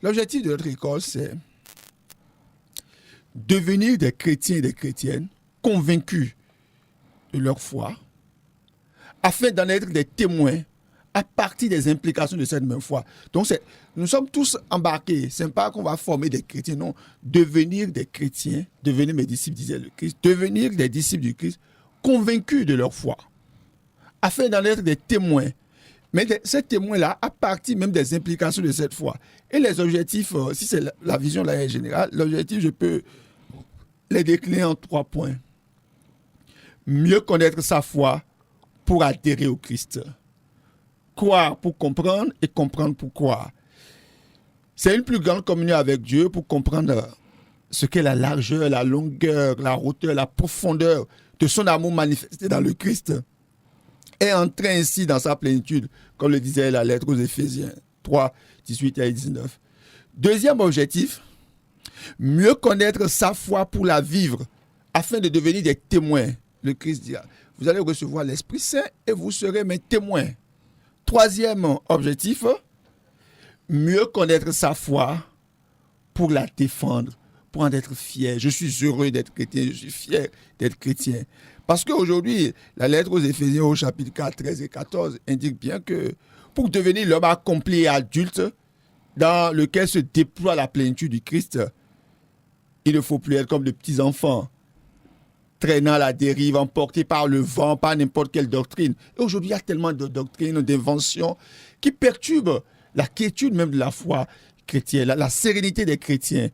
L'objectif de notre école, c'est devenir des chrétiens et des chrétiennes convaincus de leur foi, afin d'en être des témoins à partir des implications de cette même foi. Donc, nous sommes tous embarqués. Ce n'est pas qu'on va former des chrétiens, non. Devenir des chrétiens, devenir mes disciples, disait le Christ, devenir des disciples du Christ, convaincus de leur foi, afin d'en être des témoins. Mais ces témoins-là, à partir même des implications de cette foi. Et les objectifs, si c'est la vision là générale, l'objectif, je peux les décliner en 3 points. Mieux connaître sa foi pour adhérer au Christ. Croire pour comprendre et comprendre pour croire. C'est une plus grande communion avec Dieu pour comprendre ce qu'est la largeur, la longueur, la hauteur, la profondeur de son amour manifesté dans le Christ et entrer ainsi dans sa plénitude, comme le disait la lettre aux Éphésiens 3, 18 et 19. Deuxième objectif, mieux connaître sa foi pour la vivre, afin de devenir des témoins. Le Christ dira, vous allez recevoir l'Esprit Saint et vous serez mes témoins. Troisième objectif, mieux connaître sa foi pour la défendre, pour en être fier. Je suis heureux d'être chrétien, je suis fier d'être chrétien. Parce qu'aujourd'hui, la lettre aux Éphésiens au chapitre 4, 13 et 14 indique bien que pour devenir l'homme accompli et adulte, dans lequel se déploie la plénitude du Christ, il ne faut plus être comme de petits enfants, traînant à la dérive, emportés par le vent, par n'importe quelle doctrine. Et aujourd'hui, il y a tellement de doctrines, d'inventions qui perturbent la quiétude même de la foi chrétienne, la sérénité des chrétiens.